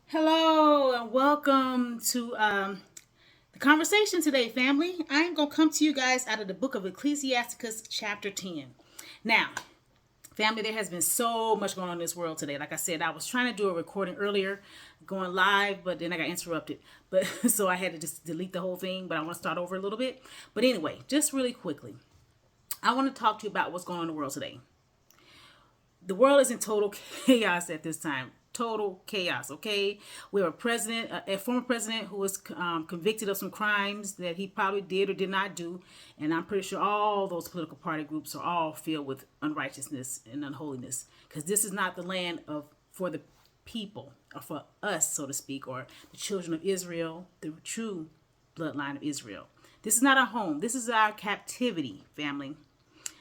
Hello and welcome to the conversation today, family. I'm going to come to you guys out of the book of Ecclesiasticus, chapter 10. Now, family, there has been so much going on in this world today. Like I said, I was trying to do a recording earlier, going live, but then I got interrupted. But so I had to just delete the whole thing, but I want to start over a little bit. But anyway, just really quickly, I want to talk to you about what's going on in the world today. The world is in total chaos at this time. Total chaos. Okay, we have a president, a former president, who was convicted of some crimes that he probably did or did not do, and I'm pretty sure all those political party groups are all filled with unrighteousness and unholiness, because this is not the land of for the people, or for us, so to speak, or the children of Israel, the true bloodline of Israel. This is not our home. This is our captivity, family.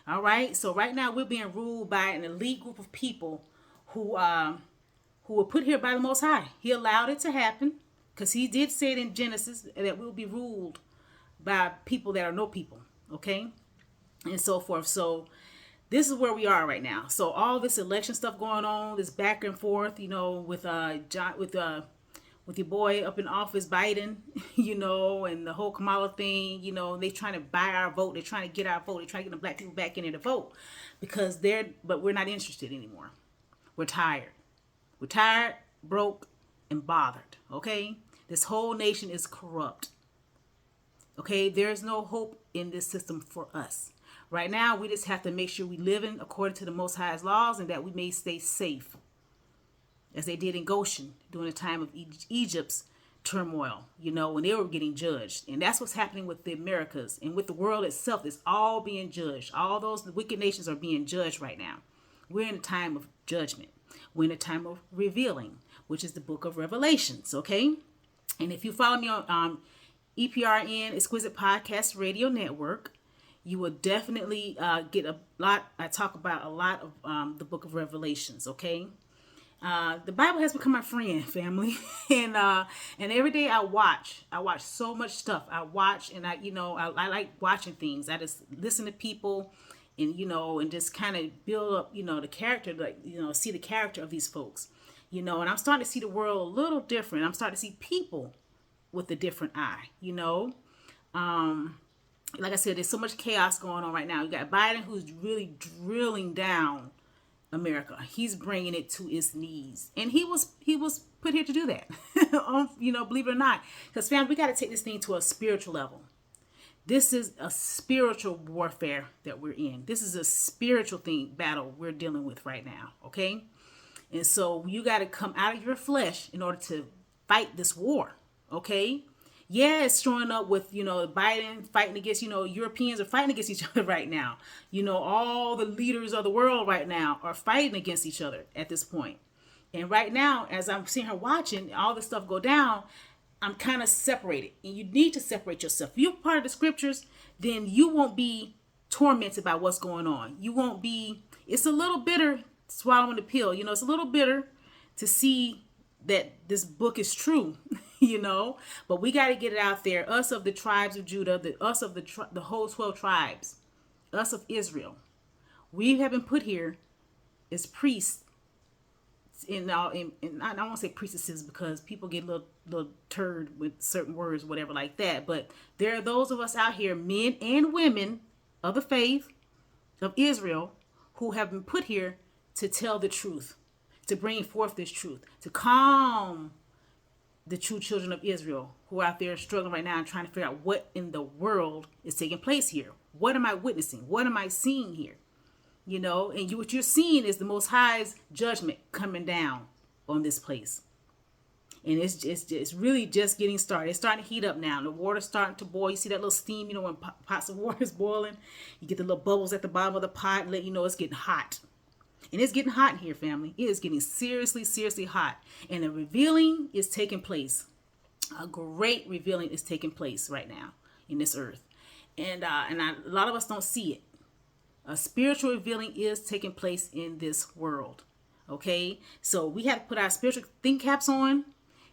All right. So right now we're being ruled by an elite group of people who were put here by the Most High. He allowed it to happen because He did say it in Genesis that we'll be ruled by people that are no people. Okay, and so forth. So this is where we are right now. So all this election stuff going on, this back and forth, with with your boy up in office, Biden, and the whole Kamala thing, they trying to buy our vote. They're trying to get our vote. They're trying to get the black people back in there to vote because but we're not interested anymore. We're tired. We're tired, broke, and bothered. Okay? This whole nation is corrupt. Okay? There's no hope in this system for us. Right now, we just have to make sure we live in according to the Most High's laws and that we may stay safe, as they did in Goshen during the time of Egypt's turmoil, when they were getting judged. And that's what's happening with the Americas and with the world itself. It's all being judged. All those wicked nations are being judged right now. We're in a time of judgment. We're in a time of revealing, which is the book of Revelations, okay? And if you follow me on EPRN, Exquisite Podcast Radio Network, you will definitely get a lot. I talk about a lot of the book of Revelations, okay? The Bible has become my friend, family, and every day I watch so much stuff. I watch, and I like watching things. I just listen to people, and just kind of build up, the character, see the character of these folks, and I'm starting to see the world a little different. I'm starting to see people with a different eye, like I said, there's so much chaos going on right now. You got Biden, who's really drilling down America. He's bringing it to its knees, and he was put here to do that. Believe it or not, because fam, we got to take this thing to a spiritual level. This is a spiritual warfare that we're in. This is a spiritual battle we're dealing with right now. Okay, and so you got to come out of your flesh in order to fight this war. Okay. Yeah, it's showing up with, Biden fighting against, Europeans are fighting against each other right now. All the leaders of the world right now are fighting against each other at this point. And right now, as I'm seeing her watching all this stuff go down, I'm kind of separated. And you need to separate yourself. If you're part of the scriptures, then you won't be tormented by what's going on. You won't be, it's a little bitter swallowing the pill. It's a little bitter to see that this book is true, but we got to get it out there. Us of the tribes of Judah, us of the whole 12 tribes, us of Israel, we have been put here as priests. And I don't want to say priestesses because people get a little turd with certain words, whatever like that. But there are those of us out here, men and women of the faith of Israel, who have been put here to tell the truth, to bring forth this truth, to calm the true children of Israel who are out there struggling right now and trying to figure out what in the world is taking place here. What am I witnessing? What am I seeing here? And what you're seeing is the Most High's judgment coming down on this place. And it's really just getting started. It's starting to heat up now. The water's starting to boil. You see that little steam, when pots of water is boiling. You get the little bubbles at the bottom of the pot and let you know it's getting hot. And it's getting hot in here, family. It is getting seriously, seriously hot. And the revealing is taking place. A great revealing is taking place right now in this earth. And a lot of us don't see it. A spiritual revealing is taking place in this world. Okay? So we have to put our spiritual think caps on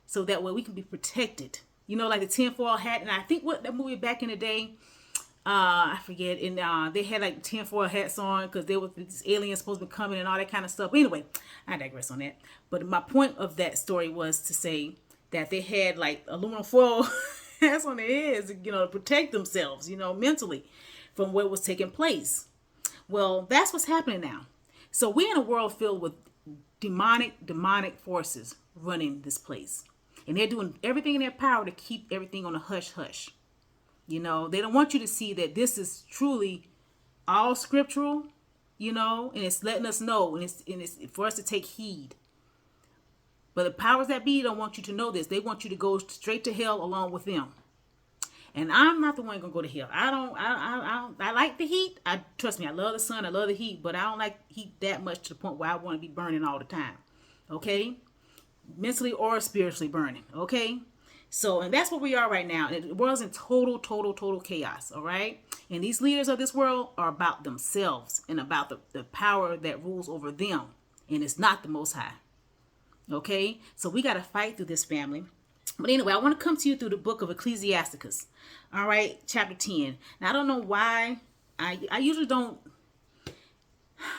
so that way we can be protected. Like the tinfoil hat. And I think what that movie back in the day, I forget, and they had like tinfoil hats on because there was these aliens supposed to be coming and all that kind of stuff. But anyway, I digress on that. But my point of that story was to say that they had like aluminum foil hats on their heads, to protect themselves, mentally from what was taking place. Well, that's what's happening now. So we're in a world filled with demonic forces running this place. And they're doing everything in their power to keep everything on a hush hush. They don't want you to see that this is truly all scriptural, and it's letting us know, and it's for us to take heed. But the powers that be don't want you to know this. They want you to go straight to hell along with them. And I'm not the one gonna go to hell. I like the heat. Trust me, I love the sun, I love the heat, but I don't like heat that much to the point where I want to be burning all the time. Okay? Mentally or spiritually burning. Okay? So, and that's where we are right now. The world's in total chaos. All right? And these leaders of this world are about themselves and about the power that rules over them. And it's not the Most High. Okay? So we got to fight through this, family. But anyway, I want to come to you through the book of Ecclesiasticus. All right, chapter 10. Now, I don't know why. I usually don't.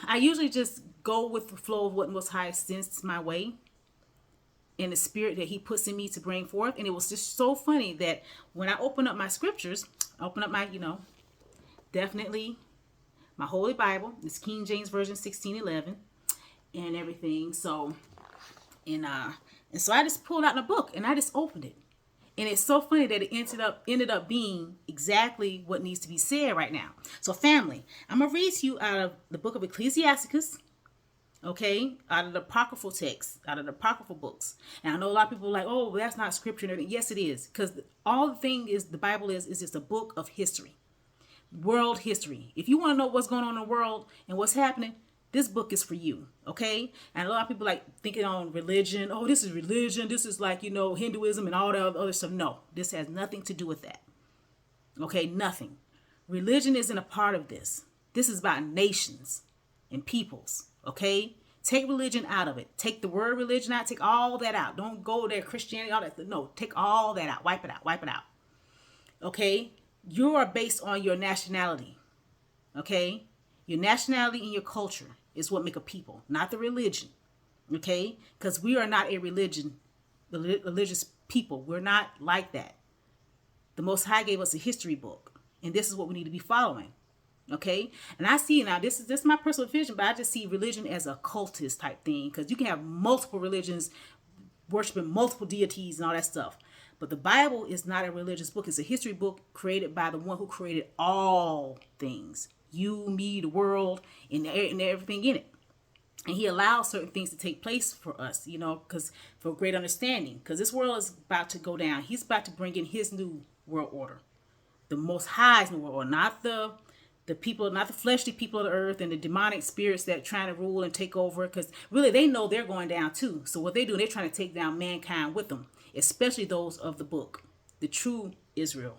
I usually just go with the flow of what Most High sends my way in the spirit that he puts in me to bring forth. And it was just so funny that when I open up my scriptures, open up my, definitely my Holy Bible, this King James Version 1611 and everything. So, and so I just pulled out the book and I just opened it. And it's so funny that it ended up being exactly what needs to be said right now. So family, I'm going to read to you out of the book of Ecclesiasticus, okay, out of the apocryphal texts, out of the apocryphal books. And I know a lot of people are like, oh, well, that's not scripture and everything. Yes, it is. Because all the thing is, the Bible is just a book of history, world history. If you want to know what's going on in the world and what's happening, this book is for you, okay? And a lot of people like thinking on religion. Oh, this is religion. This is like, Hinduism and all that other stuff. No, this has nothing to do with that. Okay, nothing. Religion isn't a part of this. This is about nations and peoples, okay? Take religion out of it. Take the word religion out. Take all that out. Don't go there, Christianity, all that. No, take all that out. Wipe it out. Wipe it out. Okay? You are based on your nationality, okay? Your nationality and your culture is what make a people, not the religion, okay? Because we are not a religious people. We're not like that. The Most High gave us a history book, and this is what we need to be following, okay? And I see now, this is my personal vision, but I just see religion as a cultist type thing, because you can have multiple religions worshiping multiple deities and all that stuff. But the Bible is not a religious book. It's a history book created by the one who created all things. You, me, the world, and everything in it. And he allows certain things to take place for us, because for great understanding. Because this world is about to go down. He's about to bring in his new world order. The Most High's new world order. Not the people, not the fleshly people of the earth and the demonic spirits that are trying to rule and take over. Because really, they know they're going down too. So what they do, they're trying to take down mankind with them. Especially those of the book. The true Israel.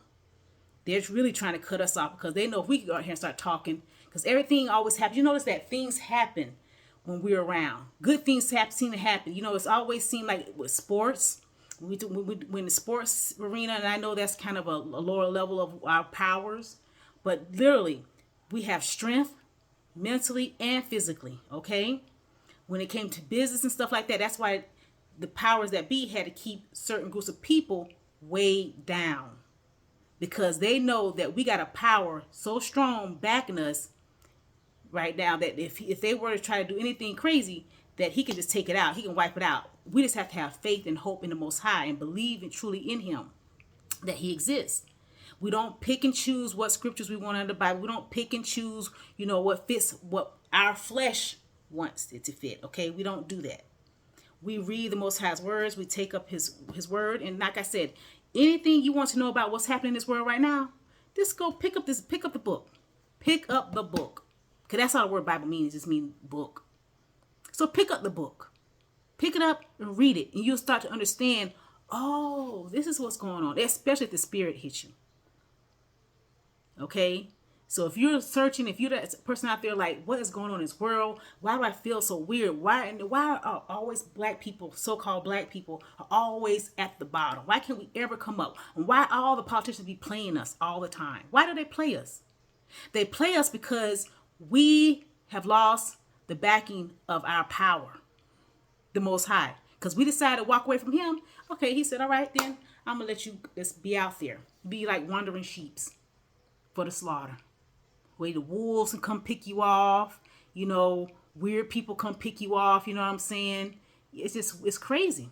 They're really trying to cut us off because they know if we can go out here and start talking, because everything always happens. You notice that things happen when we're around. Good things seem to happen. It's always seemed like with sports, when the sports arena, and I know that's kind of a lower level of our powers, but literally we have strength mentally and physically, okay? When it came to business and stuff like that, that's why the powers that be had to keep certain groups of people way down. Because they know that we got a power so strong backing us right now that if they were to try to do anything crazy, that he can just take it out. He can wipe it out. We just have to have faith and hope in the Most High and believe truly in him, that he exists. We don't pick and choose what scriptures we want in the Bible. We don't pick and choose, what fits what our flesh wants it to fit. Okay, we don't do that. We read the Most High's words. We take up his word. And like I said, anything you want to know about what's happening in this world right now, just go pick up the book. Pick up the book. Because that's all the word Bible means. It just means book. So pick up the book. Pick it up and read it. And you'll start to understand, oh, this is what's going on. Especially if the spirit hits you. Okay? So if you're searching, if you're that person out there like, what is going on in this world? Why do I feel so weird? Why are always black people, so-called black people, are always at the bottom? Why can't we ever come up? And why all the politicians be playing us all the time? Why do they play us? They play us because we have lost the backing of our power, the Most High. Because we decided to walk away from him. Okay, he said, all right, then I'm going to let you just be out there. Be like wandering sheeps for the slaughter. Where the wolves can come pick you off. You know, weird people come pick you off. You know what I'm saying? It's crazy.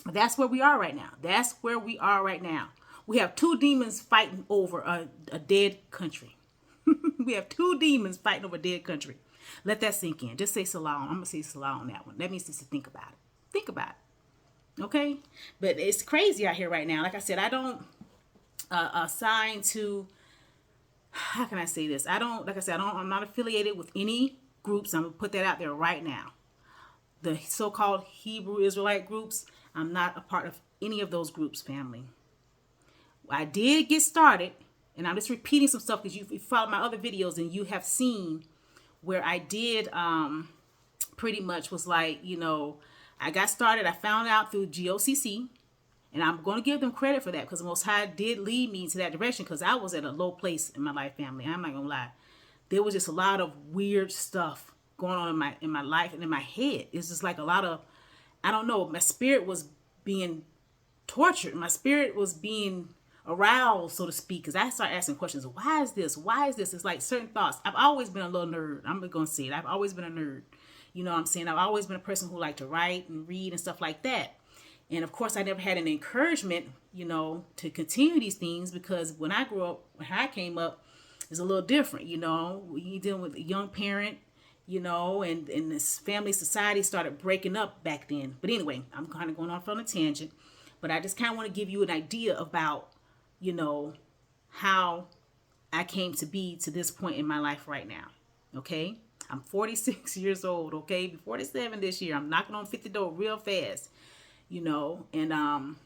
But that's where we are right now. That's where we are right now. We have two demons fighting over a dead country. We have two demons fighting over a dead country. Let that sink in. Just say salam. I'm going to say salam on that one. That means just to think about it. Think about it. Okay? But it's crazy out here right now. Like I said, I don't assign to, how can I say this? I'm not affiliated with any groups. I'm going to put that out there right now. The so-called Hebrew Israelite groups, I'm not a part of any of those groups, family. I did get started, and I'm just repeating some stuff because you followed my other videos and you have seen where I did pretty much was like, you know, I got started. I found out through GOCC, and I'm going to give them credit for that because the Most High did lead me to that direction because I was at a low place in my life, family. I'm not going to lie. There was just a lot of weird stuff going on in my life and in my head. It's just like a lot of, I don't know, my spirit was being tortured. My spirit was being aroused, so to speak, because I started asking questions. Why is this? Why is this? It's like certain thoughts. I've always been a little nerd. I'm going to say it. I've always been a nerd. You know what I'm saying? I've always been a person who liked to write and read and stuff like that. And of course, I never had an encouragement, you know, to continue these things because when I grew up, when I came up, it's a little different, you know. You're dealing with a young parent, you know, and this family society started breaking up back then. But anyway, I'm kind of going off on a tangent. But I just kind of want to give you an idea about, you know, how I came to be to this point in my life right now. Okay? I'm 46 years old, okay? Be 47 this year. I'm knocking on 50 door real fast, you know, and I'm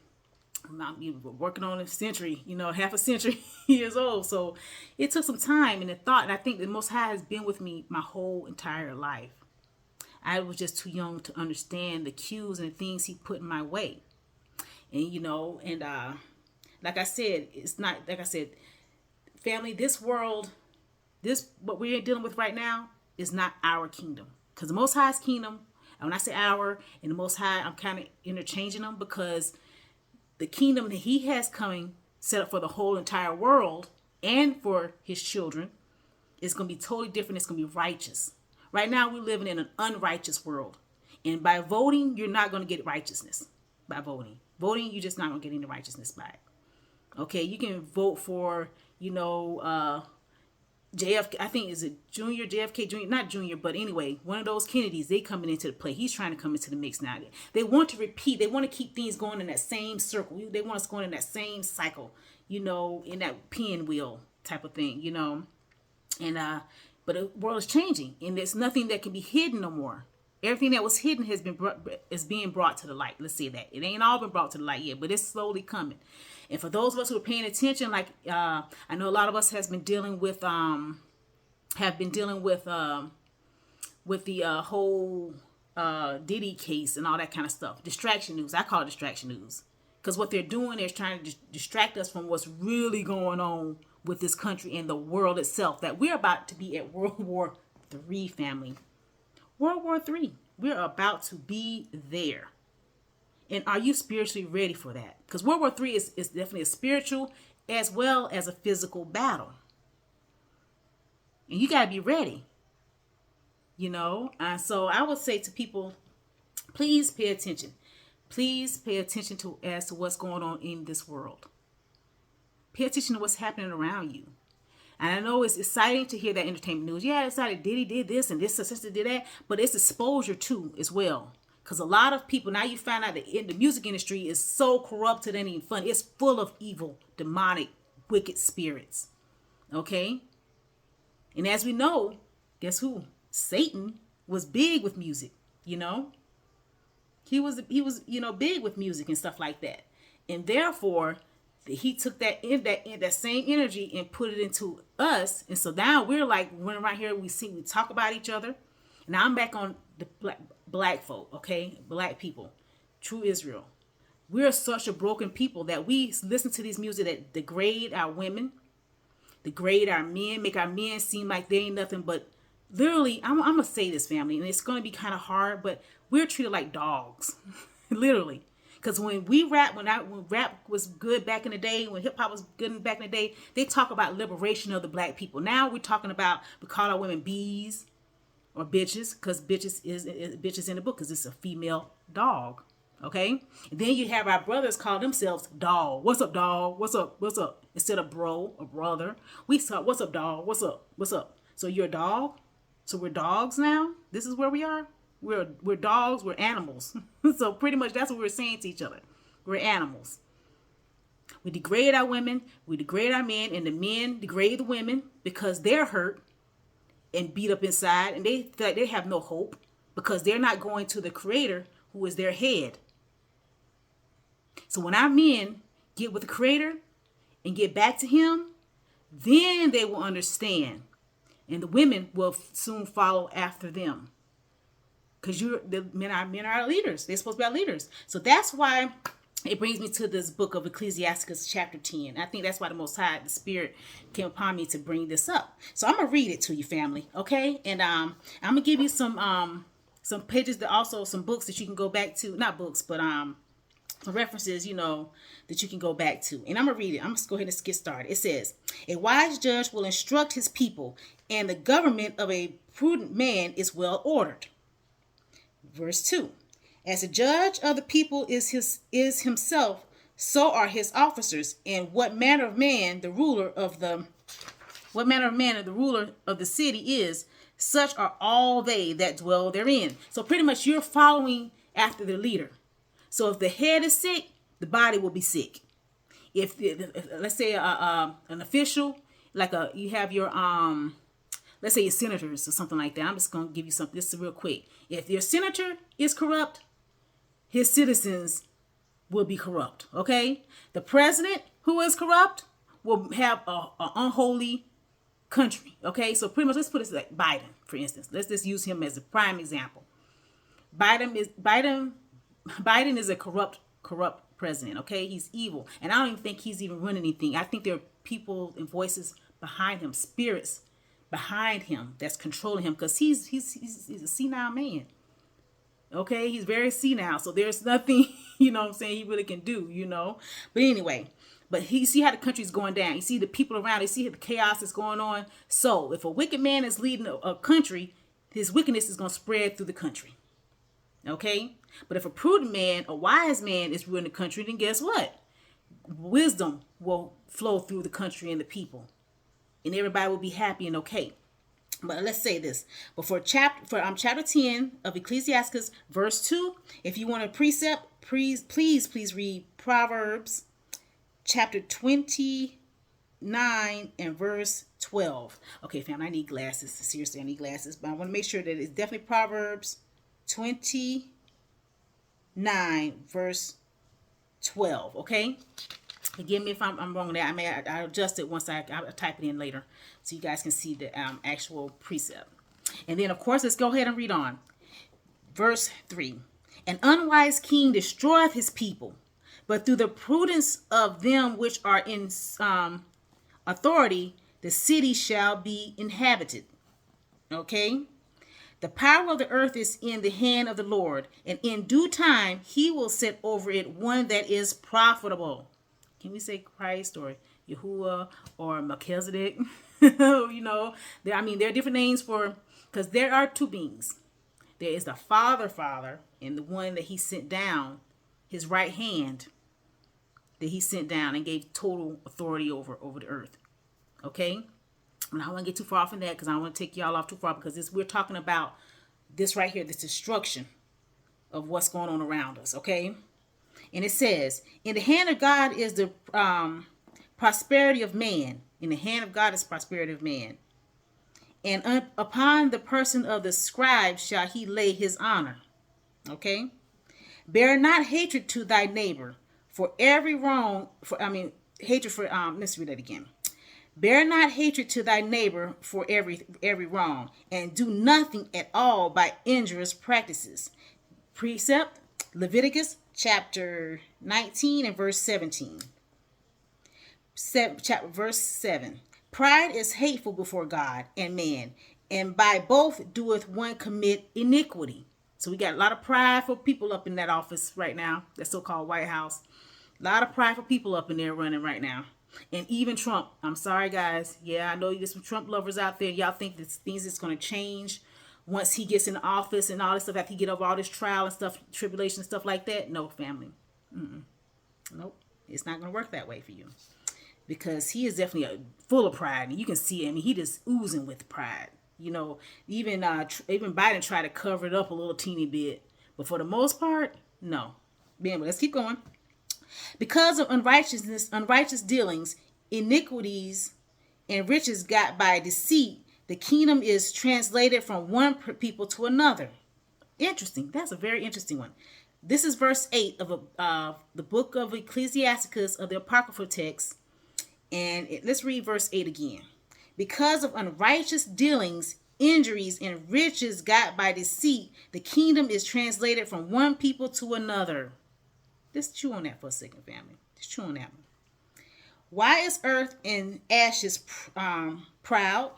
working on a century, you know, half a century years old. So it took some time and a thought, and I think the Most High has been with me my whole entire life. I was just too young to understand the cues and the things he put in my way. And, you know, and like I said, it's not, like I said, family, this world, what we're dealing with right now, is not our kingdom. Because the Most High's kingdom, and when I say our and the Most High, I'm kind of interchanging them because the kingdom that he has coming, set up for the whole entire world and for his children, is going to be totally different. It's going to be righteous. Right now, we're living in an unrighteous world. And by voting, you're not going to get righteousness by voting. Voting, you're just not going to get any righteousness by it. Okay, you can vote for, you know, JFK, I think, is it Junior, JFK Junior, not Junior, but anyway, one of those Kennedys, they coming into the play. He's trying to come into the mix now. They want to repeat. They want to keep things going in that same circle. They want us going in that same cycle, you know, in that pinwheel type of thing, you know. And but the world is changing, and there's nothing that can be hidden no more. Everything that was hidden is being brought to the light. Let's say that. It ain't all been brought to the light yet, but it's slowly coming. And for those of us who are paying attention, like I know a lot of us have been dealing with the whole Diddy case and all that kind of stuff. Distraction news. I call it distraction news. Because what they're doing is trying to distract us from what's really going on with this country and the world itself. That we're about to be at World War III, family. World War III. We're about to be there. And are you spiritually ready for that? Because World War III is definitely a spiritual as well as a physical battle. And you got to be ready. You know? So I would say to people, please pay attention. Please pay attention as to what's going on in this world. Pay attention to what's happening around you. And I know it's exciting to hear that entertainment news. Yeah, it's exciting. Diddy did this and this sister did that. But it's exposure too as well. Because a lot of people, now you find out that the music industry is so corrupted and even fun. It's full of evil, demonic, wicked spirits. Okay? And as we know, guess who? Satan was big with music, you know? He was, you know, big with music and stuff like that. And therefore, he took that same energy and put it into us. And so now we're like running around here, we talk about each other. Now I'm back on the black folk, okay? Black people, true Israel. We're such a broken people that we listen to these music that degrade our women, degrade our men, make our men seem like they ain't nothing but literally, I'm going to say this, family, and it's going to be kind of hard, but we're treated like dogs, literally. Because when rap was good back in the day, when hip hop was good back in the day, they talk about liberation of the black people. Now we're talking about, we call our women bees or bitches, because bitches is bitches in the book, because it's a female dog. Okay? And then you have our brothers call themselves dog. What's up, dog? What's up? What's up? Instead of bro or brother, we talk, what's up, dog? What's up? What's up? So you're a dog? So we're dogs now? This is where we are? We're dogs, we're animals. So pretty much that's what we're saying to each other. We're animals. We degrade our women, we degrade our men, and the men degrade the women because they're hurt and beat up inside, and they feel like they have no hope because they're not going to the Creator who is their head. So when our men get with the Creator and get back to Him, then they will understand. And the women will soon follow after them. Because the men are our leaders. They're supposed to be our leaders. So that's why it brings me to this book of Ecclesiastes chapter 10. I think that's why the Most High, the Spirit, came upon me to bring this up. So I'm going to read it to you, family. Okay? And I'm going to give you some pages, that also some books that you can go back to. Not books, but some references, that you can go back to. And I'm going to read it. I'm going to go ahead and get started. It says, a wise judge will instruct his people, and the government of a prudent man is well ordered. Verse 2. As a judge of the people is himself, so are his officers, and what manner of man the ruler of the city is, such are all they that dwell therein. So pretty much you're following after the leader. So if the head is sick, the body will be sick. If let's say an official, like you have your let's say your senators or something like that. I'm just going to give you something. This is real quick. If your senator is corrupt, his citizens will be corrupt. Okay? The president who is corrupt will have an unholy country. Okay? So pretty much, let's put it like Biden, for instance. Let's just use him as a prime example. Biden is a corrupt president. Okay? He's evil. And I don't even think he's even running anything. I think there are people and voices behind him, spirits behind him that's controlling him, because he's a senile man. Okay, he's very senile, so there's nothing he really can do. But anyway, you see how the country's going down. You see the people around. You see the chaos that's going on. So if a wicked man is leading a country, his wickedness is going to spread through the country. Okay, but if a prudent man, a wise man is ruling the country, then guess what? Wisdom will flow through the country and the people. And everybody will be happy and okay. But let's say this. But for chapter 10 of Ecclesiastes, verse 2, if you want a precept, please read Proverbs chapter 29 and verse 12. Okay, fam, I need glasses. Seriously, I need glasses. But I want to make sure that it's definitely Proverbs 29 verse 12. Okay? Forgive me if I'm wrong there. I'll adjust it once I'll type it in later so you guys can see the actual precept. And then, of course, let's go ahead and read on. Verse 3. An unwise king destroyeth his people, but through the prudence of them which are in authority, the city shall be inhabited. Okay? The power of the earth is in the hand of the Lord, and in due time he will set over it one that is profitable. Can we say Christ or Yahuwah or Melchizedek? There are different names because there are two beings. There is the Father, and the one that he sent down, his right hand, that he sent down and gave total authority over the earth. Okay? And I don't want to get too far off in that because I don't want to take y'all off too far, because we're talking about this right here, this destruction of what's going on around us. Okay? And it says, in the hand of God is the prosperity of man. In the hand of God is prosperity of man. And upon the person of the scribe shall he lay his honor. Okay? Bear not hatred to thy neighbor, for every wrong hatred for let's read that again. Bear not hatred to thy neighbor for every wrong, and do nothing at all by injurious practices. Precept, Leviticus chapter 19 and verse 17. Verse 7. Pride is hateful before God and man, and by both doeth one commit iniquity. So we got a lot of prideful people up in that office right now, that so-called White House. A lot of prideful people up in there running right now. And even Trump. I'm sorry, guys. Yeah, I know there's some Trump lovers out there. Y'all think that things is going to change once he gets in office and all this stuff, after he get over all this trial and stuff, tribulation and stuff like that. No, family. Nope. It's not going to work that way for you. Because he is definitely full of pride. And you can see him. He just oozing with pride. You know, even Biden tried to cover it up a little teeny bit. But for the most part, no. Anyway, let's keep going. Because of unrighteous dealings, iniquities, and riches got by deceit, the kingdom is translated from one people to another. Interesting. That's a very interesting one. This is verse 8 of the book of Ecclesiasticus, of the Apocryphal text. And let's read verse 8 again. Because of unrighteous dealings, injuries, and riches got by deceit, the kingdom is translated from one people to another. Just chew on that for a second, family. Just chew on that one. Why is earth and ashes proud?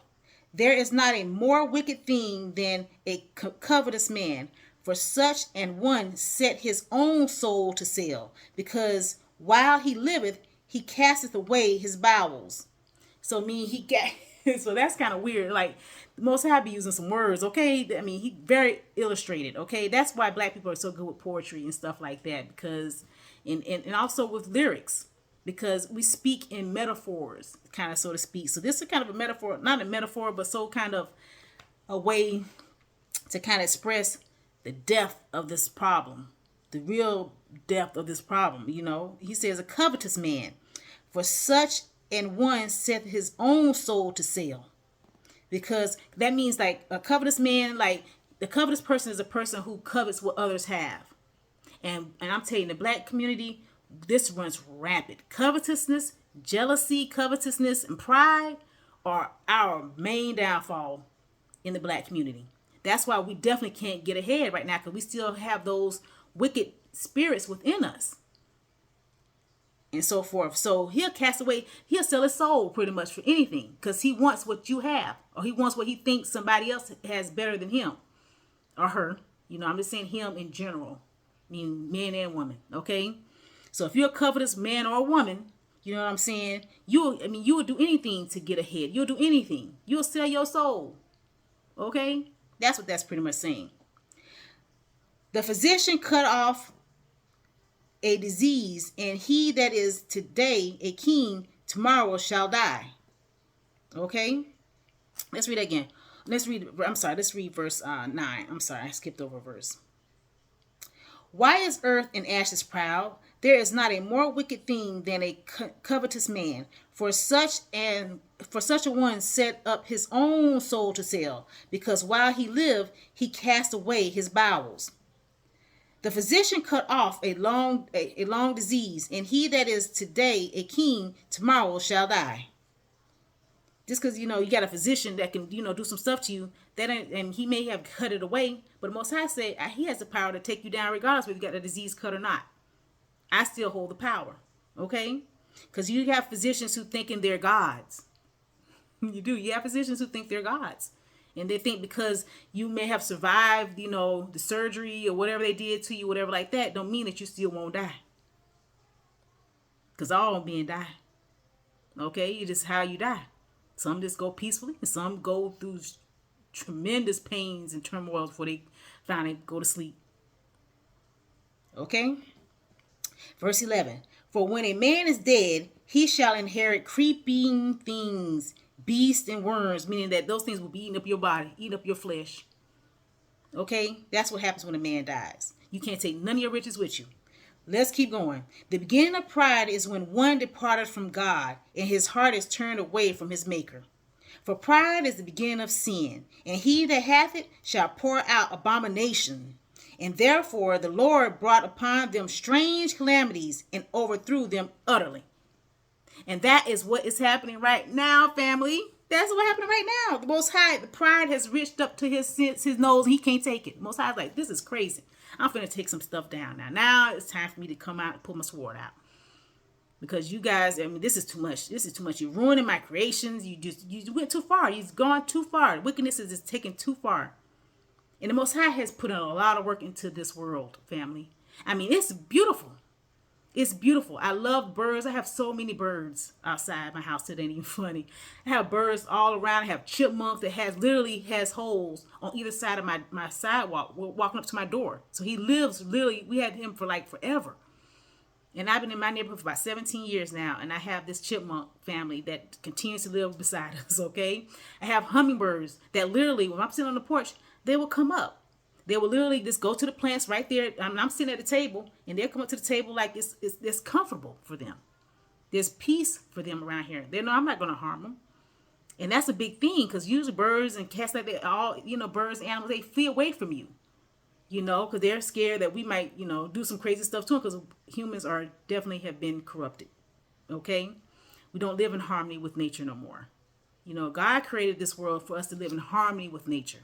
There is not a more wicked thing than a covetous man. For such an one set his own soul to sale, because while he liveth, he casteth away his bowels. So so that's kind of weird. Like, the Most High be using some words, okay? I mean, he very illustrated, okay? That's why black people are so good with poetry and stuff like that, because, and also with lyrics, because we speak in metaphors, kind of, so to speak. So this is kind of a metaphor, not a metaphor, but so kind of a way to kind of express the depth of this problem, the real depth of this problem, you know? He says, a covetous man, for such and one set his own soul to sale. Because that means, like, a covetous man, like, the covetous person is a person who covets what others have. And I'm telling you, the black community, this runs rampant. Covetousness, jealousy, covetousness, and pride are our main downfall in the black community. That's why we definitely can't get ahead right now, because we still have those wicked spirits within us. And so forth. So he'll cast away, he'll sell his soul pretty much for anything, because he wants what you have, or he wants what he thinks somebody else has better than him or her. You know, I'm just saying him in general. I mean, man and woman. Okay. So if you're a covetous man or woman, you know what I'm saying? You will do anything to get ahead. You'll do anything. You'll sell your soul. Okay. That's what that's pretty much saying. The physician cut off a disease, and he that is today a king, tomorrow shall die. Okay? Let's read that again. Let's read verse 9. I'm sorry, I skipped over a verse. Why is earth and ashes proud? There is not a more wicked thing than a covetous man. For such a one set up his own soul to sale, because while he lived, he cast away his bowels. The physician cut off a long disease, and he that is today a king, tomorrow shall die. Just because, you know, you got a physician that can, you know, do some stuff to you, and he may have cut it away, but Most High said he has the power to take you down regardless whether you got the disease cut or not. I still hold the power, okay? Because you have physicians who thinking they're gods. You do. You have physicians who think they're gods. And they think because you may have survived, you know, the surgery or whatever they did to you, whatever like that, don't mean that you still won't die. Because all men die. Okay? It's just how you die. Some just go peacefully, and some go through tremendous pains and turmoil before they finally go to sleep. Okay? Verse 11. For when a man is dead, he shall inherit creeping things, beasts and worms, meaning that those things will be eating up your body, eating up your flesh. Okay? That's what happens when a man dies. You can't take none of your riches with you. Let's keep going. The beginning of pride is when one departed from God, and his heart is turned away from his maker. For pride is the beginning of sin, and he that hath it shall pour out abomination. And therefore the Lord brought upon them strange calamities and overthrew them utterly. And that is what is happening right now, family. That's what's happening right now. The Most High, the pride has reached up to his nose. He can't take it. The Most High's like, this is crazy. I'm finna take some stuff down now. Now it's time for me to come out and pull my sword out. Because you guys, I mean, this is too much. This is too much. You're ruining my creations. You went too far. You've gone too far. Wickedness is just taken too far. And the Most High has put in a lot of work into this world, family. I mean, it's beautiful. It's beautiful. I love birds. I have so many birds outside my house. It ain't even funny. I have birds all around. I have chipmunks that literally has holes on either side of my sidewalk walking up to my door. So he lives literally, we had him for like forever. And I've been in my neighborhood for about 17 years now. And I have this chipmunk family that continues to live beside us, okay? I have hummingbirds that literally, when I'm sitting on the porch, they will come up. They will literally just go to the plants right there. I'm sitting at the table, and they'll come up to the table like it's comfortable for them. There's peace for them around here. They know I'm not going to harm them. And that's a big thing, because usually birds and cats, like they all, birds, animals, they flee away from you. Because they're scared that we might, do some crazy stuff to them, because humans are definitely have been corrupted. Okay? We don't live in harmony with nature no more. God created this world for us to live in harmony with nature.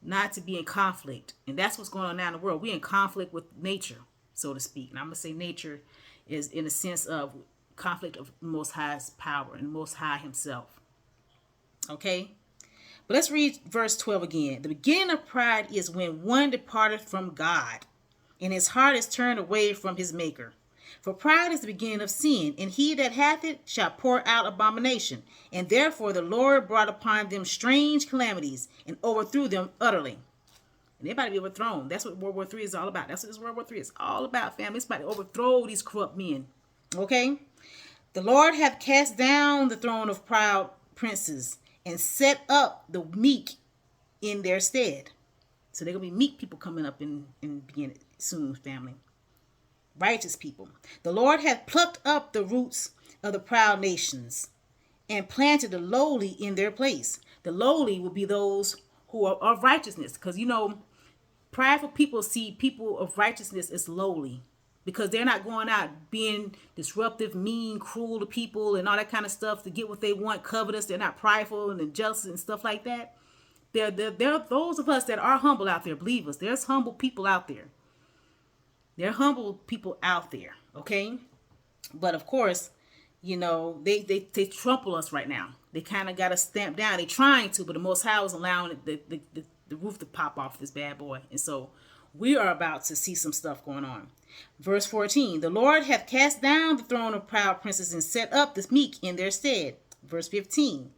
Not to be in conflict. And that's what's going on now in the world. We're in conflict with nature, so to speak. And I'm going to say nature is in a sense of conflict of Most High's power and Most High himself. Okay? But let's read verse 12 again. The beginning of pride is when one departeth from God, and his heart is turned away from his maker. For pride is the beginning of sin, and he that hath it shall pour out abomination. And therefore the Lord brought upon them strange calamities, and overthrew them utterly. And they about to be overthrown. That's what World War III is all about. That's what this World War III is all about, family. It's about to overthrow these corrupt men. Okay? The Lord hath cast down the throne of proud princes, and set up the meek in their stead. So they're going to be meek people coming up in beginning soon, family. Righteous people. The Lord hath plucked up the roots of the proud nations, and planted the lowly in their place. The lowly will be those who are of righteousness. Because, prideful people see people of righteousness as lowly. Because they're not going out being disruptive, mean, cruel to people and all that kind of stuff to get what they want, covetous. They're not prideful and jealous and stuff like that. There are those of us that are humble out there, believers. There's humble people out there. There are humble people out there, okay? But of course, they trample us right now. They kind of got us stamped down. They're trying to, but the Most High was allowing the roof to pop off this bad boy. And so we are about to see some stuff going on. Verse 14, the Lord hath cast down the throne of proud princes, and set up the meek in their stead. Verse 15,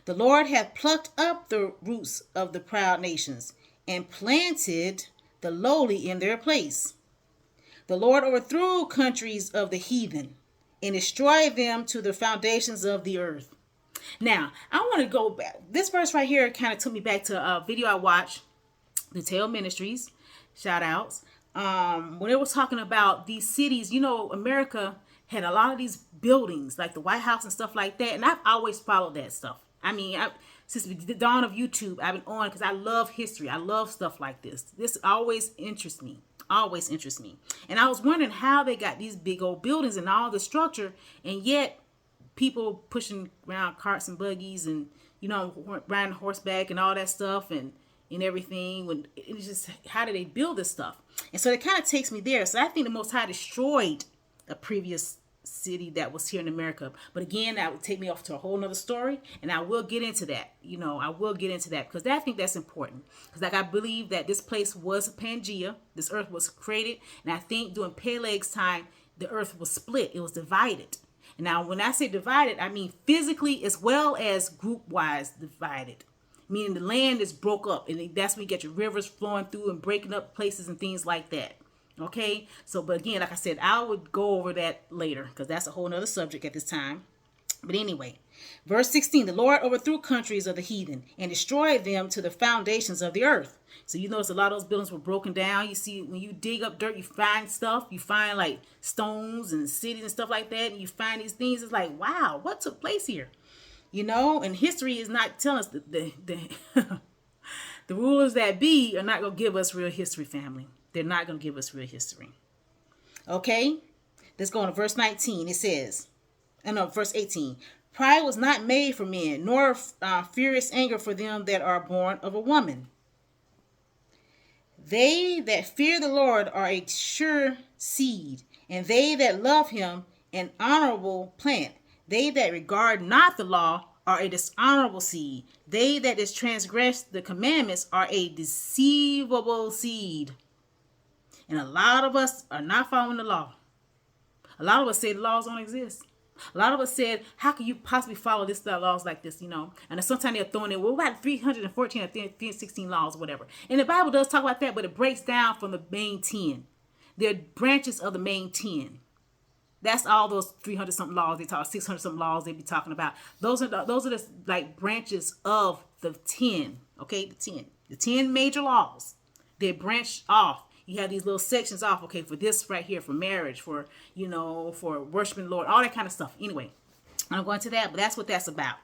the Lord hath plucked up the roots of the proud nations, and planted the lowly in their place. The Lord overthrew countries of the heathen, and destroyed them to the foundations of the earth. Now, I want to go back. This verse right here kind of took me back to a video I watched, the Tale Ministries, shout outs. When it was talking about these cities, America had a lot of these buildings, like the White House and stuff like that. And I've always followed that stuff. I mean, since the dawn of YouTube, I've been on because I love history. I love stuff like this. This always interests me. And I was wondering how they got these big old buildings and all the structure, and yet people pushing around carts and buggies and, riding horseback and all that stuff and everything. When it's just, how do they build this stuff? And so it kind of takes me there. So I think the Most High destroyed a previous city that was here in America. But again, that would take me off to a whole nother story. And I will get into that. I will get into that because I think that's important. Because I believe that this place was Pangea. This earth was created. And I think during Peleg's time, the earth was split. It was divided. And now when I say divided, I mean physically as well as group-wise divided. Meaning the land is broke up, and that's when you get your rivers flowing through and breaking up places and things like that. Okay? So, but again, like I said, I would go over that later because that's a whole nother subject at this time. But anyway, verse 16, the Lord overthrew countries of the heathen and destroyed them to the foundations of the earth. So you notice a lot of those buildings were broken down. You see, when you dig up dirt, you find stuff. You find like stones and cities and stuff like that. And you find these things. It's like, wow, what took place here? And history is not telling us the rulers that be are not going to give us real history, family. They're not going to give us real history. Okay? Let's go on to verse 19. It says, verse 18. Pride was not made for men, nor furious anger for them that are born of a woman. They that fear the Lord are a sure seed, and they that love him an honorable plant. They that regard not the law are a dishonorable seed. They that transgress the commandments are a deceivable seed. And a lot of us are not following the law. A lot of us say the laws don't exist. A lot of us said, how can you possibly follow this laws like this, And then sometimes they're throwing in, well, about 314 or 316 laws, whatever. And the Bible does talk about that, but it breaks down from the main 10. They're branches of the main 10. That's all those 300 something laws they talk, 600 something laws they be talking about. Those are the like branches of the 10. Okay, the 10 major laws. They branch off. You have these little sections off, okay, for this right here, for marriage, for, for worshiping the Lord, all that kind of stuff. Anyway, I'm not going to that, but that's what that's about.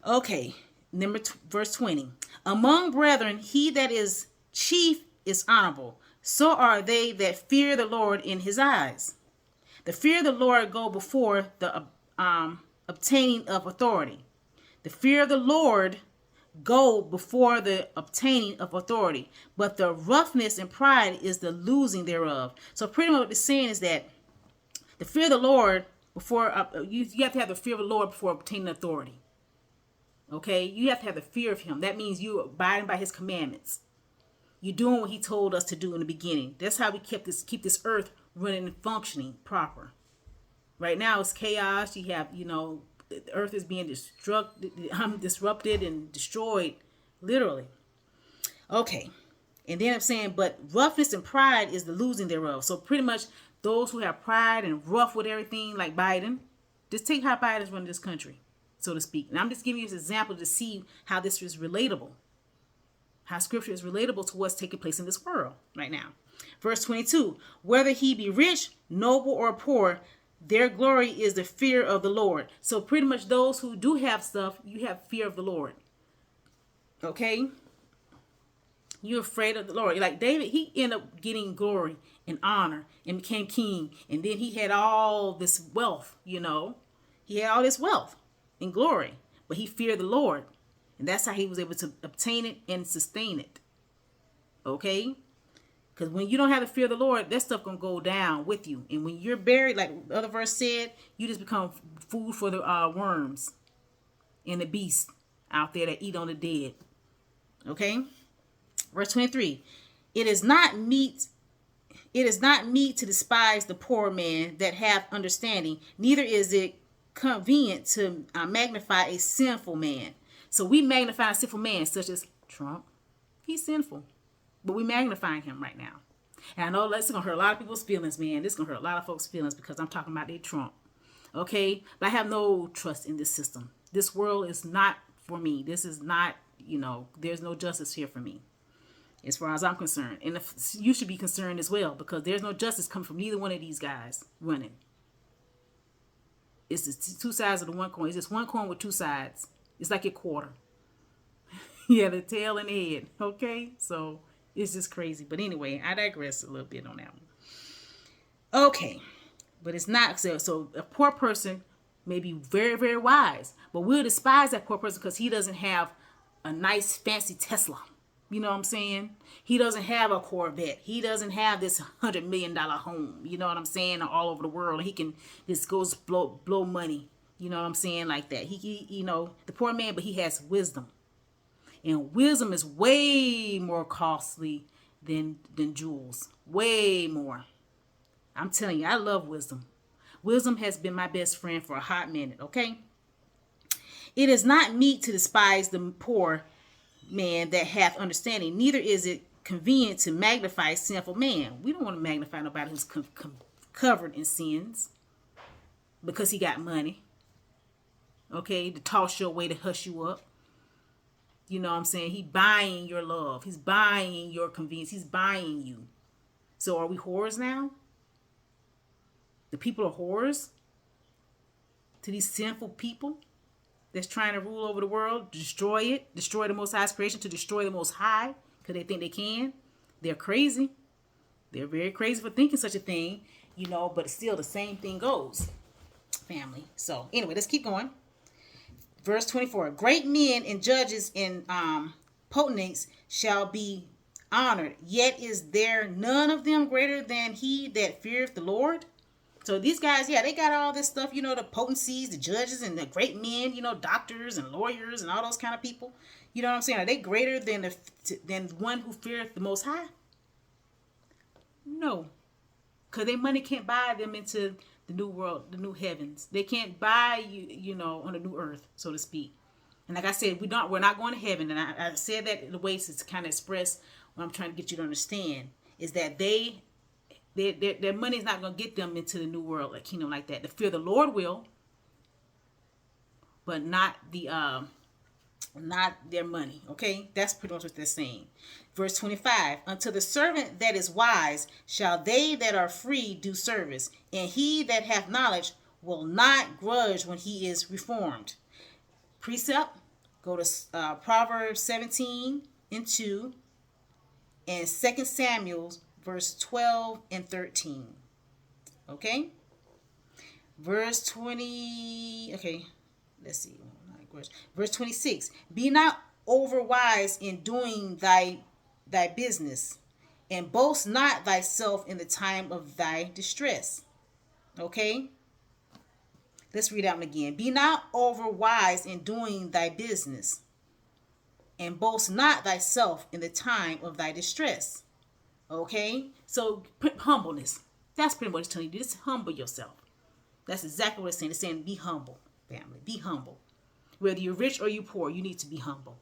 Okay, verse 20. Among brethren, he that is chief is honorable. So are they that fear the Lord in his eyes. The fear of the Lord go before the obtaining of authority. The fear of the Lord go before the obtaining of authority, but the roughness and pride is the losing thereof. So pretty much what it's saying is that the fear of the Lord before you have to have the fear of the Lord before obtaining authority. Okay, you have to have the fear of him. That means you abiding by his commandments. You're doing what he told us to do in the beginning. That's how we keep this earth running and functioning proper. Right now it's chaos. You have, the earth is being disrupted and destroyed, literally. Okay. And then I'm saying, but roughness and pride is the losing thereof. So pretty much those who have pride and rough with everything, like Biden, just take how Biden's running this country, so to speak. And I'm just giving you this example to see how this is relatable. How scripture is relatable to what's taking place in this world right now. Verse 22, whether he be rich, noble, or poor, their glory is the fear of the Lord. So pretty much those who do have stuff, you have fear of the Lord. Okay? You're afraid of the Lord. Like David, he ended up getting glory and honor and became king. And then he had all this wealth, He had all this wealth and glory. But he feared the Lord. And that's how he was able to obtain it and sustain it. Okay? Because when you don't have the fear of the Lord, that stuff going to go down with you. And when you're buried, like the other verse said, you just become food for the worms and the beasts out there that eat on the dead. Okay? Verse 23. It is not meet to despise the poor man that hath understanding, neither is it convenient to magnify a sinful man. So we magnify a sinful man, such as Trump. He's sinful. But we magnifying him right now. And I know this is going to hurt a lot of people's feelings, man. This is going to hurt a lot of folks' feelings because I'm talking about their Trump. Okay? But I have no trust in this system. This world is not for me. This is not, there's no justice here for me as far as I'm concerned. And you should be concerned as well because there's no justice coming from neither one of these guys running. It's the two sides of the one coin. It's just one coin with two sides. It's like a quarter. Yeah, the tail and the head. Okay? So it's just crazy. But anyway, I digress a little bit on that one. Okay. But it's not so a poor person may be very, very wise. But we'll despise that poor person because he doesn't have a nice fancy Tesla. You know what I'm saying? He doesn't have a Corvette. He doesn't have this $100 million home. You know what I'm saying? All over the world. He can just go blow money. You know what I'm saying? Like that. He the poor man, but he has wisdom. And wisdom is way more costly than jewels. Way more. I'm telling you, I love wisdom. Wisdom has been my best friend for a hot minute, okay? It is not meet to despise the poor man that hath understanding, neither is it convenient to magnify a sinful man. We don't want to magnify nobody who's covered in sins because he got money, okay, to toss your way, to hush you up. You know what I'm saying? He's buying your love. He's buying your convenience. He's buying you. So are we whores now? The people are whores to these sinful people that's trying to rule over the world, destroy it, destroy the Most High's creation, to destroy the Most High because they think they can. They're crazy. They're very crazy for thinking such a thing. but still the same thing goes, family. So anyway, let's keep going. Verse 24, great men and judges and potentates shall be honored, yet is there none of them greater than he that feareth the Lord. So these guys, they got all this stuff, the potencies, the judges, and the great men, doctors and lawyers and all those kind of people. You know what I'm saying? Are they greater than one who feareth the Most High? No, because their money can't buy them into the new world, the new heavens. They can't buy you, on the new earth, so to speak. And like I said, we're not going to heaven. And I said that in the way to kind of express what I'm trying to get you to understand is that their money is not going to get them into the new world, like kingdom like that. The fear of the Lord will, but not their money. Okay, that's pretty much what they're saying. Verse 25, unto the servant that is wise shall they that are free do service, and he that hath knowledge will not grudge when he is reformed. Precept, go to Proverbs 17:2 and 2 Samuel verse 12 and 13. Okay? Verse 20, okay, let's see. Verse 26, be not overwise in doing thy business, and boast not thyself in the time of thy distress. Okay? Let's read out again. Be not overwise in doing thy business, and boast not thyself in the time of thy distress. Okay? So, humbleness. That's pretty much telling you. Just humble yourself. That's exactly what it's saying. It's saying be humble, family. Be humble. Whether you're rich or you're poor, you need to be humble.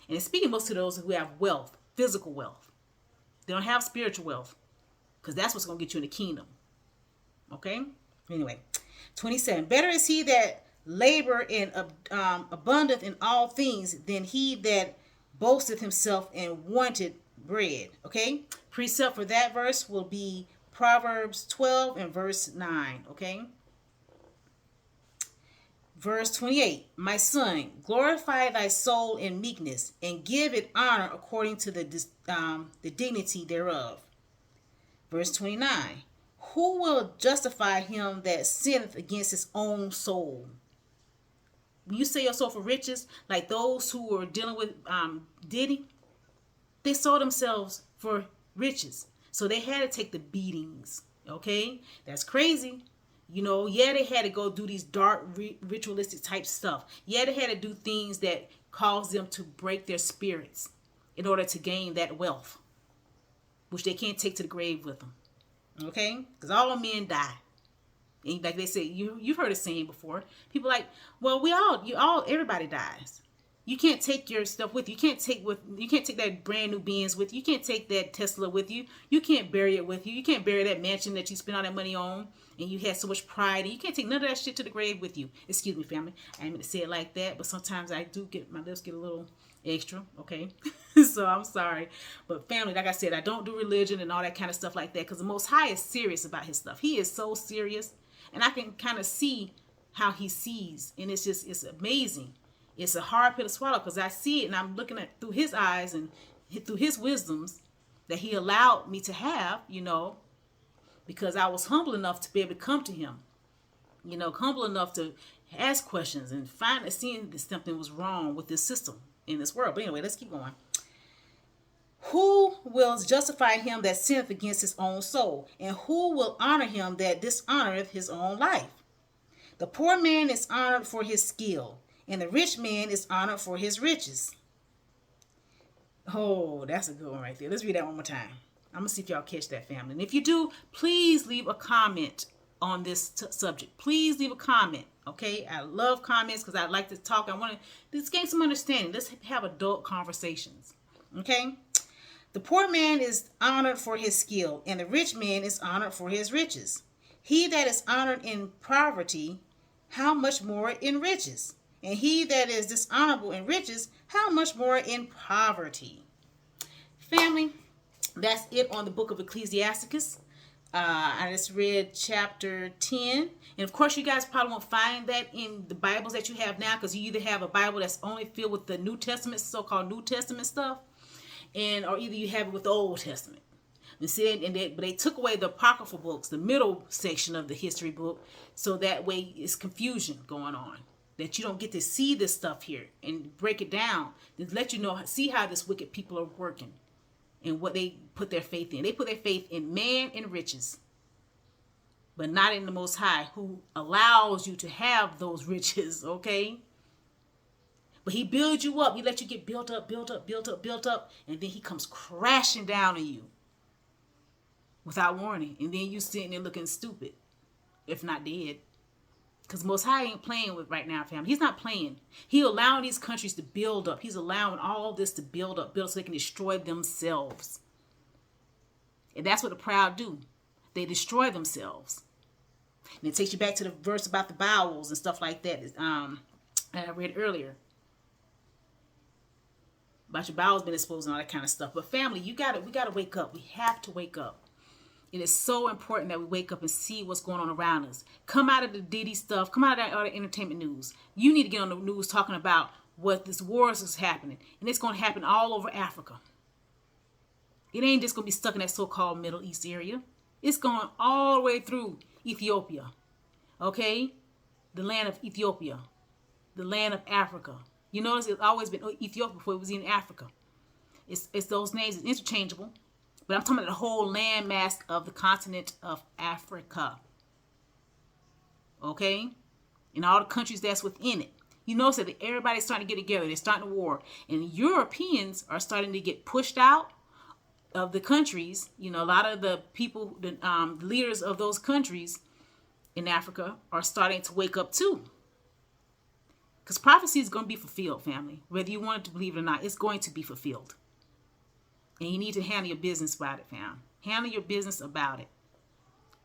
And it's speaking most to those who have wealth, physical wealth. They don't have spiritual wealth, because that's what's going to get you in the kingdom. Okay? Anyway, 27. Better is he that labor in abundance in all things than he that boasteth himself in wanted bread. Okay? Precept for that verse will be Proverbs 12 and verse 9. Okay? Verse 28, my son, glorify thy soul in meekness, and give it honor according to the dignity thereof. Verse 29, who will justify him that sinneth against his own soul? When you sell your soul for riches, like those who were dealing with Diddy, they sold themselves for riches. So they had to take the beatings. Okay? That's crazy. They had to go do these dark ritualistic type stuff. They had to do things that caused them to break their spirits in order to gain that wealth, which they can't take to the grave with them. Okay? Because all men die. And like they say, you've heard a saying before. People like, well, everybody dies. You can't take your stuff with you. You can't take that brand new Benz with you. You can't take that Tesla with you. You can't bury it with you. You can't bury that mansion that you spent all that money on and you had so much pride. You can't take none of that shit to the grave with you. Excuse me, family. I didn't mean to say it like that, but sometimes I do my lips get a little extra, okay? So I'm sorry. But family, like I said, I don't do religion and all that kind of stuff like that, because the Most High is serious about his stuff. He is so serious, and I can kind of see how he sees, and it's amazing. It's a hard pill to swallow, because I see it and I'm looking at through his eyes and through his wisdoms that he allowed me to have, because I was humble enough to be able to come to him, humble enough to ask questions and finally seeing that something was wrong with this system in this world. But anyway, let's keep going. Who will justify him that sinneth against his own soul? And who will honor him that dishonoreth his own life? The poor man is honored for his skill, and the rich man is honored for his riches. Oh, that's a good one right there. Let's read that one more time. I'm going to see if y'all catch that, family. And if you do, please leave a comment on this subject. Please leave a comment, okay? I love comments because I like to talk. I want to gain some understanding. Let's have adult conversations, okay? The poor man is honored for his skill, and the rich man is honored for his riches. He that is honored in poverty, how much more in riches? And he that is dishonorable in riches, how much more in poverty? Family, that's it on the book of Ecclesiasticus. I just read chapter 10. And of course, you guys probably won't find that in the Bibles that you have now, because you either have a Bible that's only filled with the New Testament, so-called New Testament stuff, or either you have it with the Old Testament. But they took away the apocryphal books, the middle section of the history book, so that way it's confusion going on. That you don't get to see this stuff here and break it down. To let you know, see how this wicked people are working and what they put their faith in. They put their faith in man and riches, but not in the Most High, who allows you to have those riches, okay? But he builds you up. He lets you get built up, and then he comes crashing down on you without warning. And then you sitting there looking stupid, if not dead. Because Most High ain't playing with right now, family. He's not playing. He's allowing these countries to build up. He's allowing all this to build up so they can destroy themselves. And that's what the proud do. They destroy themselves. And it takes you back to the verse about the bowels and stuff like that I read earlier. About your bowels being exposed and all that kind of stuff. But family, we gotta wake up. We have to wake up. It is so important that we wake up and see what's going on around us. Come out of the Diddy stuff. Come out of all the entertainment news. You need to get on the news talking about what this wars is happening. And it's going to happen all over Africa. It ain't just going to be stuck in that so-called Middle East area. It's going all the way through Ethiopia. Okay? The land of Ethiopia. The land of Africa. You notice it's always been Ethiopia before it was in Africa. It's those names. It's interchangeable. But I'm talking about the whole landmass of the continent of Africa. Okay? And all the countries that's within it. You notice that everybody's starting to get together. They're starting a war. And Europeans are starting to get pushed out of the countries. You know, a lot of the people, the leaders of those countries in Africa are starting to wake up too. Because prophecy is going to be fulfilled, family. Whether you want to believe it or not, it's going to be fulfilled. And you need to handle your business about it, fam. Handle your business about it.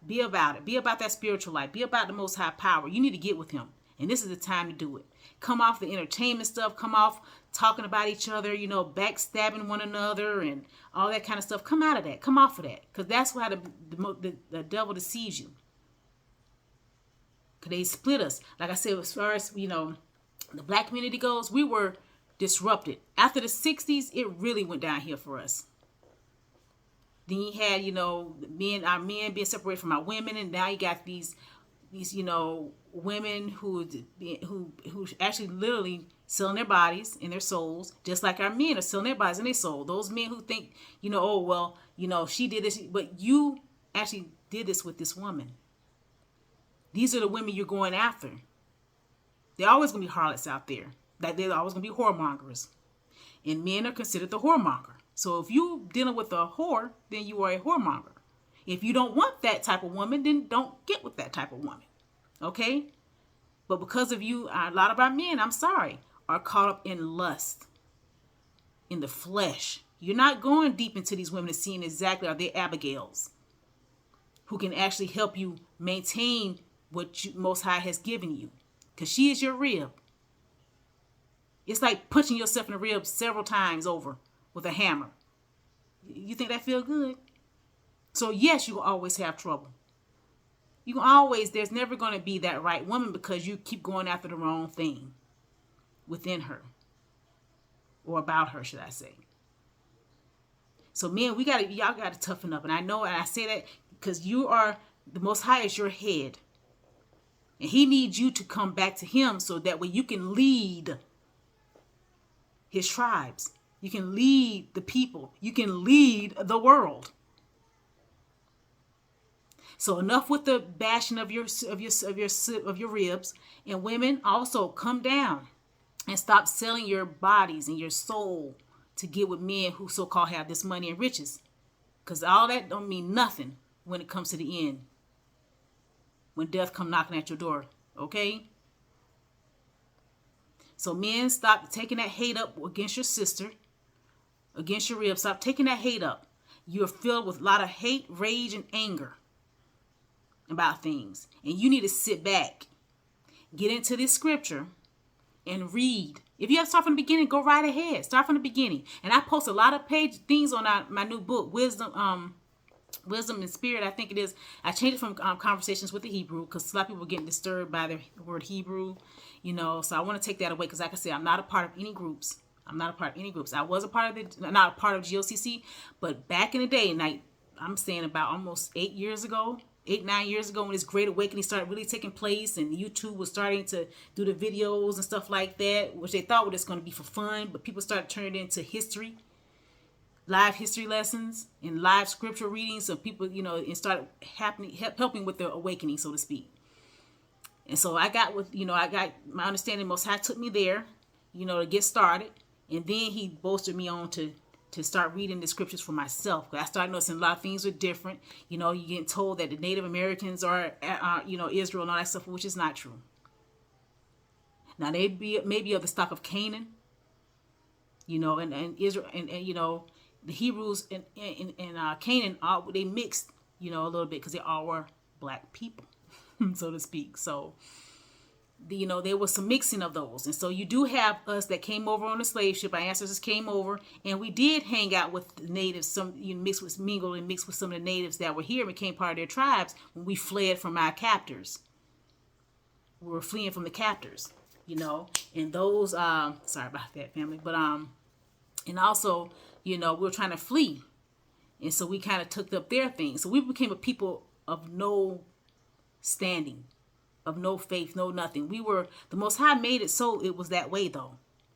Be about it. Be about that spiritual life. Be about the Most High power. You need to get with him. And this is the time to do it. Come off the entertainment stuff. Come off talking about each other, you know, backstabbing one another and all that kind of stuff. Come out of that. Come off of that. Because that's why the devil deceives you. Because they split us. Like I said, as far as, you know, the black community goes, we were disrupted. After the 60s, it really went downhill for us. Then you had, you know, our men being separated from our women, and now you got these you know, women who actually literally selling their bodies and their souls, just like our men are selling their bodies and their soul. Those men who think, you know, oh well, you know, she did this, but you actually did this with this woman. These are the women you're going after. They're always going to be harlots out there. That they're always going to be whoremongers. And men are considered the whoremonger. So if you're dealing with a whore, then you are a whoremonger. If you don't want that type of woman, then don't get with that type of woman. Okay? But because of you, a lot of our men, I'm sorry, are caught up in lust. In the flesh. You're not going deep into these women and seeing exactly are they Abigails who can actually help you maintain what Most High has given you. Because she is your rib. It's like punching yourself in the rib several times over with a hammer. You think that feel good? So yes, you will always have trouble. You can always, there's never going to be that right woman because you keep going after the wrong thing within her. Or about her, should I say. So men, y'all got to toughen up. And I know, and I say that because you are, the Most High is your head. And he needs you to come back to him so that way you can lead his tribes. You can lead the people. You can lead the world. So enough with the bashing of your ribs. And women, also come down and stop selling your bodies and your soul to get with men who so-called have this money and riches. Because all that don't mean nothing when it comes to the end. When death come knocking at your door. Okay? So men, stop taking that hate up against your sister. Against your ribs. Stop taking that hate up. You're filled with a lot of hate, rage, and anger about things. And you need to sit back. Get into this scripture and read. If you have to start from the beginning, go right ahead. Start from the beginning. And I post a lot of things on my new book, Wisdom and Spirit, I think it is. I changed it from Conversations with the Hebrew because a lot of people are getting disturbed by the word Hebrew, you know. So I want to take that away because, like I said, I'm not a part of any groups. I was not a part of GOCC, but back in the day, I'm saying about almost 8 years ago, 8, 9 years ago, when this Great Awakening started really taking place, and YouTube was starting to do the videos and stuff like that, which they thought was going to be for fun, but people started turning it into history, live history lessons, and live scripture readings. So people, and started helping with the awakening, so to speak. And so I got my understanding. Most High took me there, to get started, and then He bolstered me on to start reading the scriptures for myself. I started noticing a lot of things are different. You're getting told that the Native Americans are Israel and all that stuff, which is not true. Now they maybe of the stock of Canaan, and Israel, and the Hebrews and Canaan, they mixed, a little bit, because they all were black people, so to speak. So there was some mixing of those. And so you do have us that came over on the slave ship. Our ancestors came over, and we did hang out with the natives, some mixed with some of the natives that were here and became part of their tribes when we fled from our captors. We were fleeing from the captors, and those, sorry about that, family, but, and also, we were trying to flee. And so we kind of took up their things. So we became a people of no standing, of no faith, no nothing. The Most High made it so it was that way, though.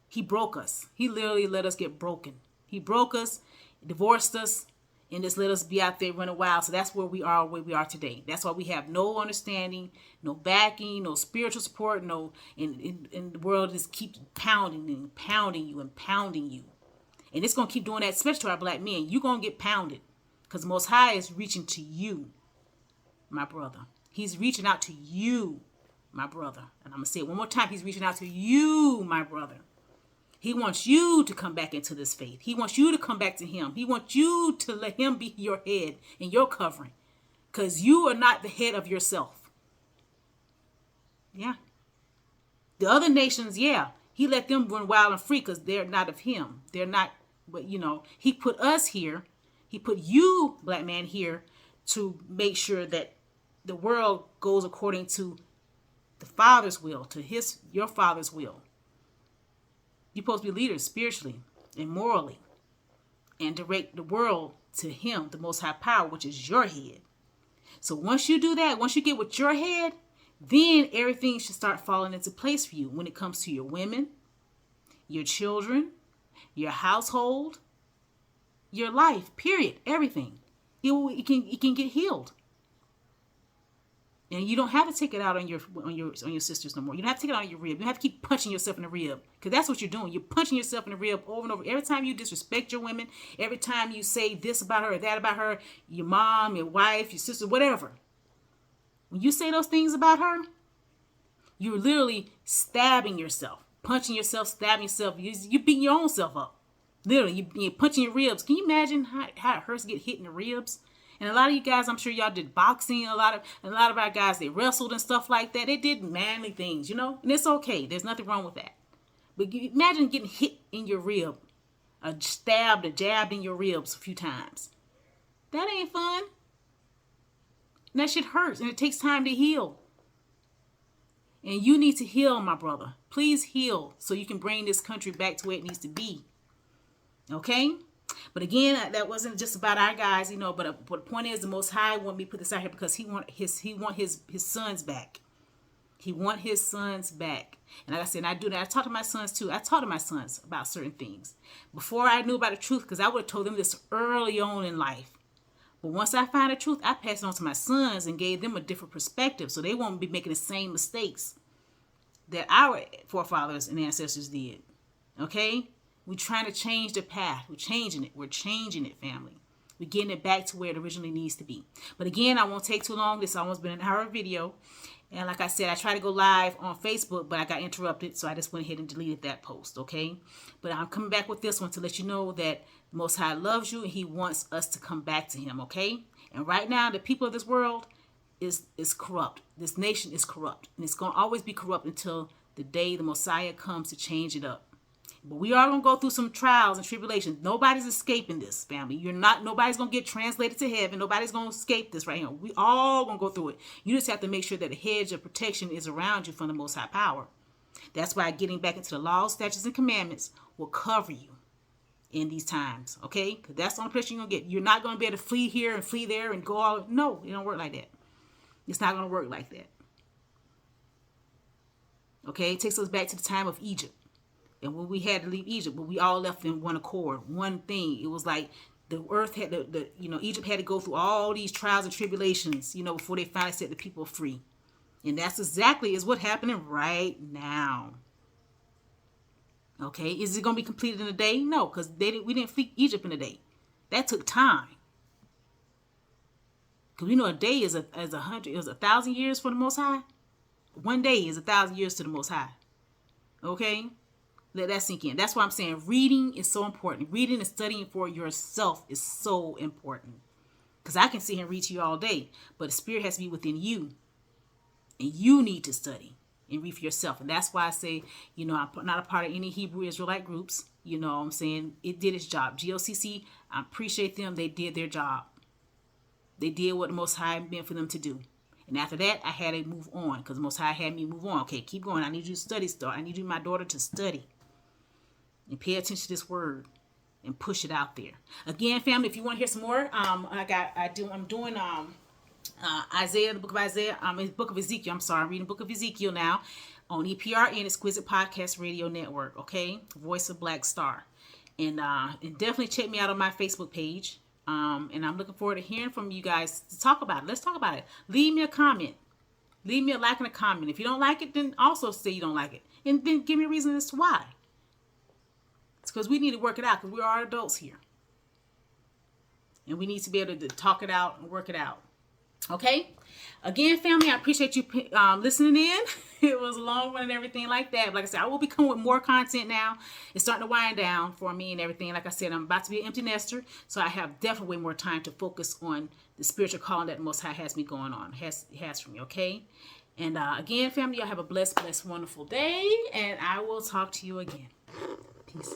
He broke us. He literally let us get broken. He broke us, divorced us, and just let us be out there running wild. So that's where we are today. That's why we have no understanding, no backing, no spiritual support, and the world just keeps pounding and pounding you and pounding you. And it's going to keep doing that, especially to our black men. You're going to get pounded, because the Most High is reaching to you, my brother. He's reaching out to you, my brother. And I'm going to say it one more time. He's reaching out to you, my brother. He wants you to come back into this faith. He wants you to come back to Him. He wants you to let Him be your head and your covering, because you are not the head of yourself. Yeah. The other nations, He let them run wild and free because they're not of Him. They're not, but He put us here. He put you, black man, here to make sure that the world goes according to the Father's will, to your Father's will. You're supposed to be leaders spiritually and morally, and direct the world to Him, the Most High Power, which is your head. So once you do that, once you get with your head, then everything should start falling into place for you when it comes to your women, your children, your household, your life, period, everything. It can get healed. And you don't have to take it out on your sisters no more. You don't have to take it out on your rib. You don't have to keep punching yourself in the rib, because that's what you're doing. You're punching yourself in the rib over and over. Every time you disrespect your women, every time you say this about her or that about her, your mom, your wife, your sister, whatever. When you say those things about her, you're literally stabbing yourself, punching yourself, stabbing yourself. You're beating your own self up. Literally, you're punching your ribs. Can you imagine how it hurts to get hit in the ribs? And a lot of you guys, I'm sure y'all did boxing. A lot of our guys, they wrestled and stuff like that. They did manly things, and it's okay. There's nothing wrong with that. But imagine getting hit in your rib, stabbed or jabbed in your ribs a few times. That ain't fun. And that shit hurts, and it takes time to heal. And you need to heal, my brother. Please heal so you can bring this country back to where it needs to be. Okay? But again, that wasn't just about our guys, but the point is, the Most High want me to put this out here because he want his sons back. He want his sons back. And like I said, I do that. I talk to my sons too. I talk to my sons about certain things before I knew about the truth, because I would have told them this early on in life. But once I find the truth, I passed it on to my sons and gave them a different perspective, so they won't be making the same mistakes that our forefathers and ancestors did. Okay? We're trying to change the path. We're changing it. We're changing it, family. We're getting it back to where it originally needs to be. But again, I won't take too long. This has almost been an hour video. And like I said, I tried to go live on Facebook, but I got interrupted. So I just went ahead and deleted that post, okay? But I'm coming back with this one to let you know that the Most High loves you and He wants us to come back to Him, okay? And right now, the people of this world is corrupt. This nation is corrupt. And it's going to always be corrupt until the day the Messiah comes to change it up. But we are going to go through some trials and tribulations. Nobody's escaping this, family. Nobody's going to get translated to heaven. Nobody's going to escape this right here. We all going to go through it. You just have to make sure that the hedge of protection is around you from the Most High Power. That's why getting back into the laws, statutes, and commandments will cover you. in these times, okay? Because that's the only place you're going to get. You're not going to be able to flee here and flee there and go all. No, it don't work like that. It's not going to work like that. Okay, it takes us back to the time of Egypt. And when we had to leave Egypt, but we all left in one accord, one thing. It was like the earth had Egypt had to go through all these trials and tribulations, before they finally set the people free. And that's exactly is what's happening right now. Okay, is it going to be completed in a day? No, because we didn't flee Egypt in a day. That took time. Because we know a day is 1,000 years for the Most High. One day is 1,000 years to the Most High. Okay, let that sink in. That's why I'm saying reading is so important. Reading and studying for yourself is so important. Because I can sit here and read to you all day, but the Spirit has to be within you, and you need to study and read for yourself. And that's why I say, I'm not a part of any Hebrew Israelite groups. I'm saying it did its job. GOCC, I appreciate them. They did their job. They did what the Most High meant for them to do. And after that, I had to move on because the Most High had me move on. Okay, keep going. I need you to study still. I need you, my daughter, to study and pay attention to this word and push it out there. Again, family, if you want to hear some more, I'm doing Isaiah, the book of Isaiah, the book of Ezekiel. I'm reading the book of Ezekiel now on EPRN, Exquisite Podcast Radio Network, okay? Voice of Black Star. And definitely check me out on my Facebook page. And I'm looking forward to hearing from you guys to talk about it. Let's talk about it. Leave me a comment. Leave me a like and a comment. If you don't like it, then also say you don't like it. And then give me a reason as to why. It's because we need to work it out because we are adults here. And we need to be able to talk it out and work it out. Okay? Again, family, I appreciate you listening in. It was a long one and everything like that. But like I said, I will be coming with more content now. It's starting to wind down for me and everything. Like I said, I'm about to be an empty nester. So I have definitely way more time to focus on the spiritual calling that the Most High has me going on. Has for me, okay? And again, family, y'all have a blessed, wonderful day. And I will talk to you again. Peace.